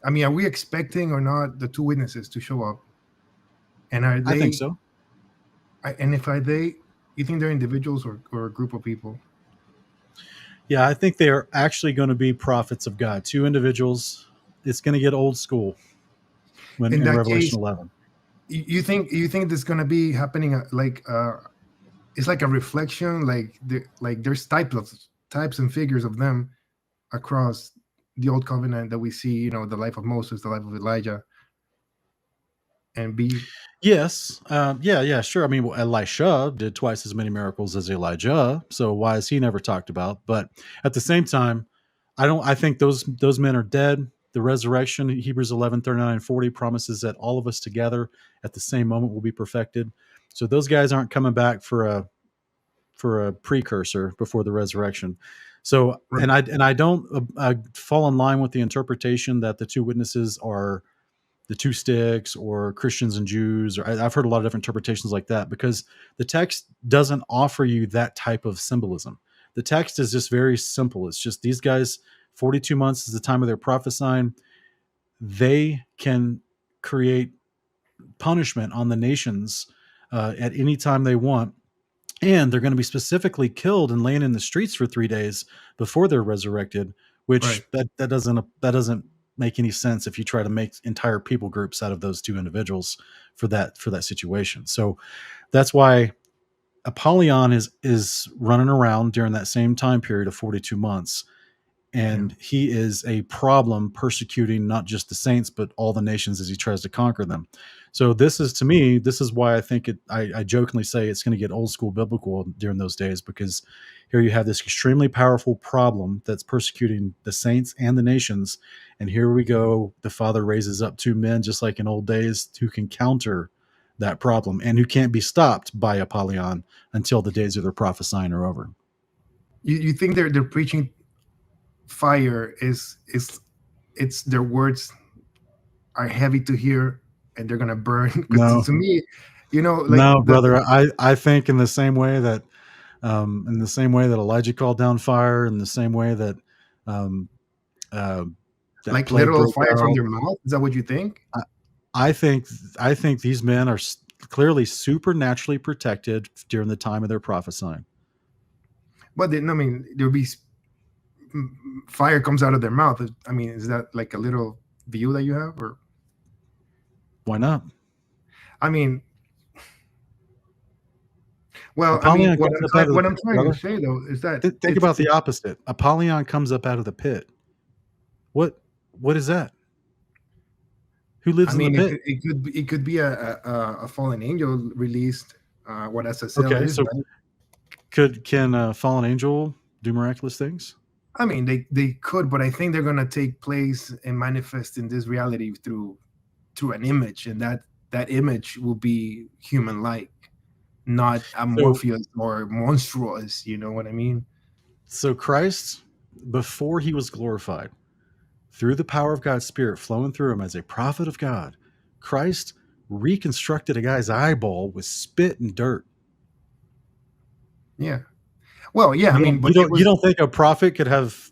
I mean, are we expecting or not the two witnesses to show up? And are I think they? so. And if are they? You think they're individuals or a group of people? Yeah, I think they are actually going to be prophets of God. Two individuals. It's going to get old school when In in that Revelation case, 11. you think this is gonna be happening it's like a reflection, like there's types and figures of them across the old covenant that we see, the life of Moses, the life of Elijah, and be Yes. Yeah, sure. I mean, Elisha did twice as many miracles as Elijah. So why is he never talked about? But at the same time, I think those men are dead. The resurrection, Hebrews 11:39-40 promises that all of us together at the same moment will be perfected. So those guys aren't coming back for a precursor before the resurrection. So, right. and I don't fall in line with the interpretation that the two witnesses are the two sticks or Christians and Jews. Or I've heard a lot of different interpretations like that because the text doesn't offer you that type of symbolism. The text is just very simple. It's just these guys, 42 months is the time of their prophesying. They can create punishment on the nations at any time they want, and they're going to be specifically killed and laying in the streets for 3 days before they're resurrected. Right. Which that doesn't make any sense if you try to make entire people groups out of those two individuals for that situation. So that's why Apollyon is running around during that same time period of 42 months, Yeah. and he is a problem persecuting not just the saints but all the nations as he tries to conquer them. So this is, to me, this is why I think I jokingly say it's going to get old school biblical during those days, because here you have this extremely powerful problem that's persecuting the saints and the nations, and here we go, the Father raises up two men just like in old days who can counter that problem and who can't be stopped by Apollyon until the days of their prophesying are over. You think they're preaching fire is it's their words are heavy to hear and they're gonna burn? Because No, to me, like no, brother. I think in the same way that Elijah called down fire, in the same way that um, uh, that like plague literal broke fire from out. their mouth. Is that what you think? I, I think these men are clearly supernaturally protected during the time of their prophesying. But then, I mean, there'll be fire comes out of their mouth. I mean, is that like a little view that you have, or Why not? I mean, well, I mean, Apollyon comes up out of the what I'm pit, trying to brother. say though is that Think about the opposite. Apollyon comes up out of the pit. What what is that? Who I lives in the mean, pit? it could be a fallen angel released. What SSL Okay, is, so right? can a fallen angel do miraculous things? I mean, they could, but I think they're gonna take place and manifest in this reality through an image, and that image will be human-like, not So amorphous or monstrous. You know what I mean? so Christ, before he was glorified, through the power of God's Spirit flowing through him as a prophet of God, Christ reconstructed a guy's eyeball with spit and dirt. Yeah. Well, yeah. I You mean, don't but you it don't you was don't think a prophet could have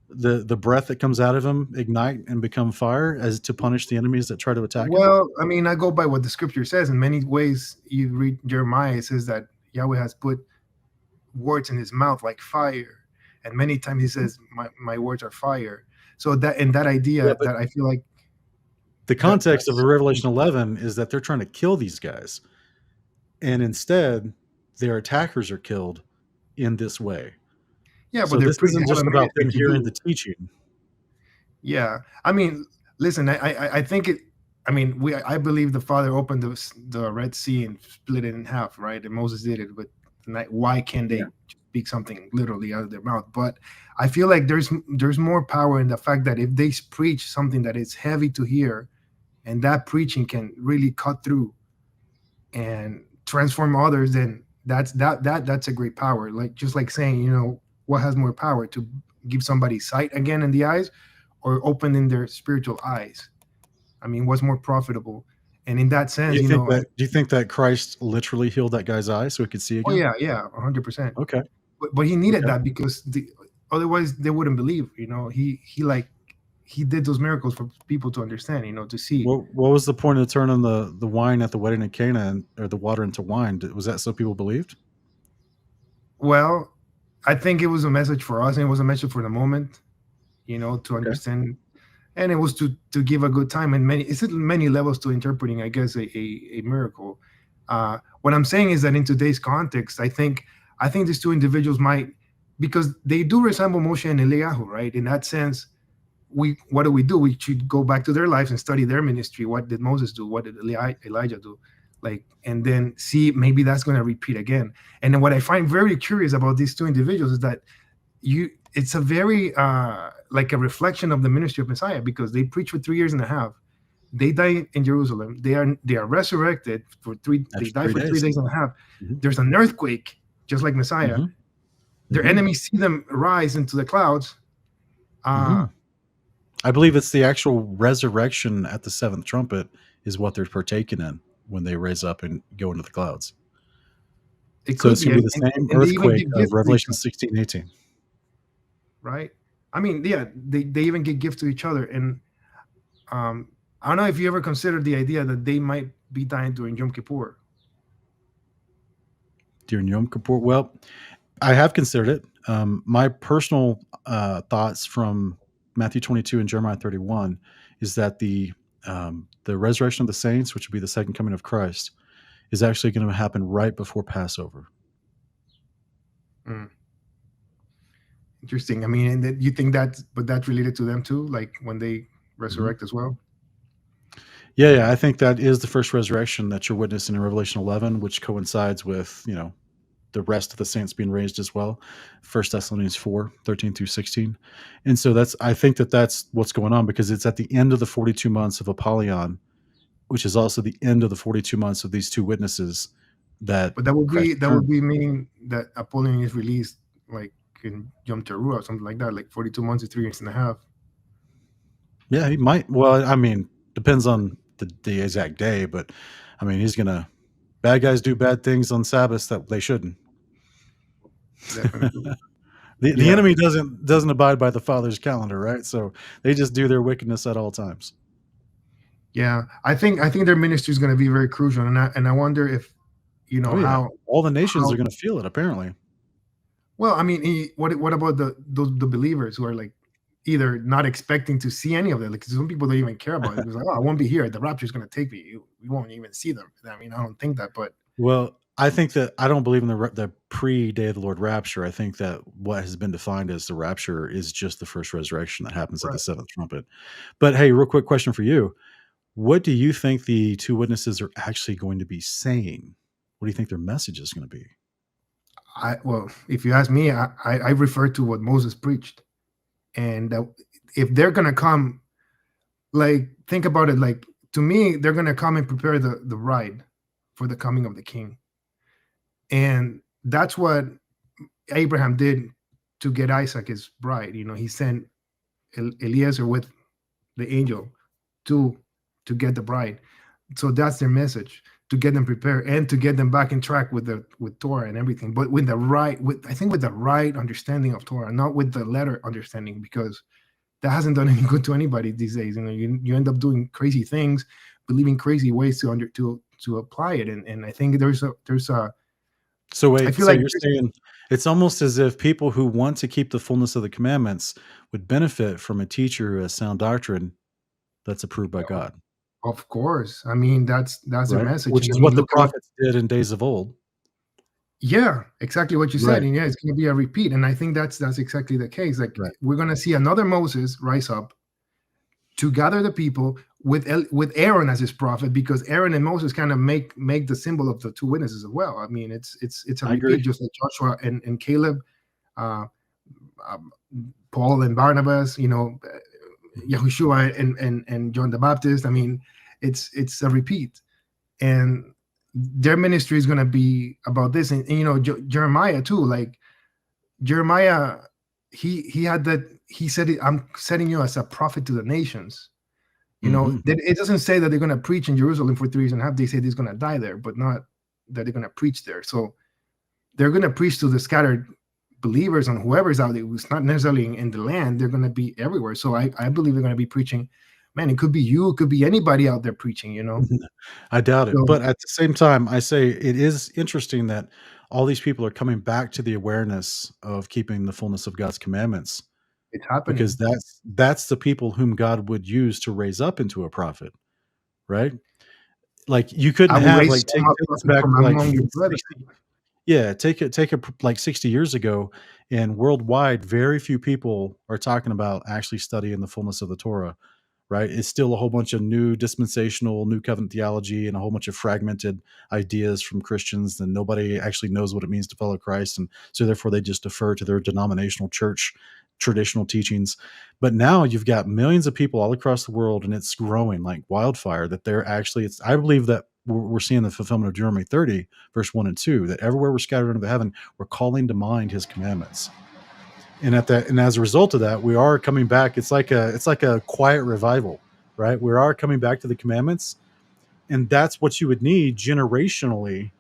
the breath that comes out of him ignite and become fire as to punish the enemies that try to attack him? well. I mean, I go by what the scripture says. In many ways, you read Jeremiah, it says that Yahweh has put words in his mouth like fire, and many times he says, "My words are fire." So that Yeah, idea but that I feel like the context of that's Revelation 11 is that they're trying to kill these guys, and instead their attackers are killed in this way. yeah, but So this they isn't just have a about ministry them to hearing do. the teaching. Yeah, I mean, listen, I think it. I mean, I believe the Father opened the Red Sea and split it in half, right? And Moses did it, but why can't Yeah. they speak something literally out of their mouth? But I feel like there's more power in the fact that if they preach something that is heavy to hear, and that preaching can really cut through and transform others, then that's a great power. Like just like saying, what has more power, to give somebody sight again in the eyes, or opening their spiritual eyes? I mean, what's more profitable? And in that sense, Do you think that Christ literally healed that guy's eye so he could see oh again? yeah, 100%. Okay. But he needed Okay. that because otherwise they wouldn't believe. He he did those miracles for people to understand, to see. What was the point of turning the wine at the wedding at Cana, or the water into wine? Was that so people believed? Well, I think it was a message for us, and it was a message for the moment, to Okay. understand, and it was to give a good time, and many levels to interpreting, I guess, a miracle. What I'm saying is that in today's context, I think these two individuals might, because they do resemble Moshe and Eliyahu, right? In that sense, what do? We should go back to their lives and study their ministry. What did Moses do? What did Elijah do? And then see, maybe that's going to repeat again. And then what I find very curious about these two individuals is that it's a very like a reflection of the ministry of Messiah, because they preach for 3 years and a half. They die in Jerusalem. They are resurrected for three. After They die 3 for days. 3 days and a half. Mm-hmm. There's an earthquake, just like Messiah. Mm-hmm. Their Mm-hmm. enemies see them rise into the clouds. I believe it's the actual resurrection at the seventh trumpet is what they're partaking in when they raise up and go into the clouds. So it's going to be the same earthquake of Revelation 16:18. Right? I mean, yeah, they even give gifts to each other. And I don't know if you ever considered the idea that they might be dying during Yom Kippur. During Yom Kippur? Well, I have considered it. My personal thoughts from Matthew 22 and Jeremiah 31 is that the resurrection of the saints, which would be the second coming of Christ, is actually going to happen right before Passover. Interesting. I mean, and you think that's related to them too, like when they resurrect as well? Yeah, I think that is the first resurrection that you're witnessing in Revelation 11, which coincides with, the rest of the saints being raised as well. 1 Thessalonians 4:13-16. And so I think that's what's going on, because it's at the end of the 42 months of Apollyon, which is also the end of the 42 months of these two witnesses. But that would be meaning that Apollyon is released like in Yom Teruah or something like that, like 42 months is 3 years and a half. Yeah, he might. Well, I mean, depends on the exact day, but I mean, bad guys do bad things on Sabbath that they shouldn't. Definitely. The enemy doesn't abide by the Father's calendar, right? So they just do their wickedness at all times. Yeah, I think their ministry is going to be very crucial, and I wonder if how all the nations are going to feel it. Apparently. Well, I mean, what about the believers who are like either not expecting to see any of it? Like some people don't even care about it. It's like, oh, I won't be here. The rapture is going to take me. We won't even see them. I mean, I don't think that, but I think that I don't believe in the pre-day of the Lord rapture. I think that what has been defined as the rapture is just the first resurrection that happens at the seventh trumpet. But hey, real quick question for you. What do you think the two witnesses are actually going to be saying? What do you think their message is going to be? Well, if you ask me, I refer to what Moses preached. And if they're going to come, like, think about it, like, to me, they're going to come and prepare the bride for the coming of the king. And that's what Abraham did to get Isaac his bride. He sent Eliezer with the angel to get the bride. So that's their message, to get them prepared and to get them back in track with Torah and everything, but with the right understanding of Torah, not with the letter understanding, because that hasn't done any good to anybody these days. You end up doing crazy things, believing crazy ways to apply it, and I think there's a. So wait, so you're saying it's almost as if people who want to keep the fullness of the commandments would benefit from a teacher who has sound doctrine that's approved by God. Of course. I mean, that's their message. Which is what the prophets did in days of old. Yeah, exactly what you said. And yeah, it's going to be a repeat. And I think that's exactly the case. Like we're going to see another Moses rise up to gather the people with Aaron as his prophet, because Aaron and Moses kind of make the symbol of the two witnesses as well. I mean, it's a repeat, just like Joshua and Caleb, Paul and Barnabas, Yahushua and John the Baptist. I mean, it's a repeat, and their ministry is going to be about this. And Jeremiah too. Like Jeremiah, he had that. He said, "I'm setting you as a prophet to the nations." It doesn't say that they're going to preach in Jerusalem for 3 years and a half. They say he's going to die there, but not that they're going to preach there. So they're going to preach to the scattered believers and whoever's out there who's not necessarily in the land, they're going to be everywhere. So I believe they're going to be preaching. Man, it could be you, it could be anybody out there preaching, you know. I doubt it. So But at the same time, I say it is interesting that all these people are coming back to the awareness of keeping the fullness of God's commandments, it's because happening. that's the people whom God would use to raise up into a prophet, right? Like you couldn't I will have raise like some take up us back from like among your brothers. 60, yeah, take it like 60 years ago, and worldwide, very few people are talking about actually studying the fullness of the Torah, right? It's still a whole bunch of new dispensational, new covenant theology, and a whole bunch of fragmented ideas from Christians, and nobody actually knows what it means to follow Christ, and so therefore they just defer to their denominational church traditional teachings. But now you've got millions of people all across the world, and it's growing like wildfire. That they're actually, it's I believe that we're seeing the fulfillment of Deuteronomy 30, verse 1 and 2, that everywhere we're scattered under the heaven, we're calling to mind His commandments. And at that, and as a result of that, we are coming back. It's like a quiet revival, right? We are coming back to the commandments, and that's what you would need generationally.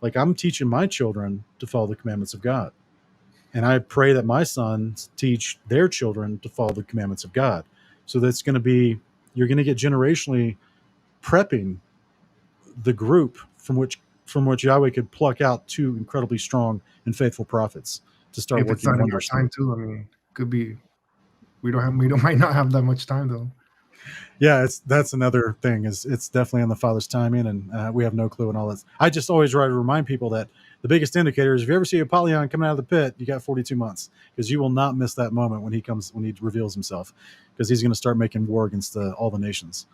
Like I'm teaching my children to follow the commandments of God, and I pray that my sons teach their children to follow the commandments of God. So that's going to be, you're going to get generationally prepping the group from which Yahweh could pluck out two incredibly strong and faithful prophets to start If it's working not in our wonders through. time too, I mean, could be we don't might not have that much time though. Yeah, that's another thing. Is it's definitely on the Father's timing, and we have no clue and all this. I just always try to remind people that the biggest indicator is if you ever see Apollyon coming out of the pit, you got 42 months, because you will not miss that moment when he reveals himself, because he's going to start making war against all the nations.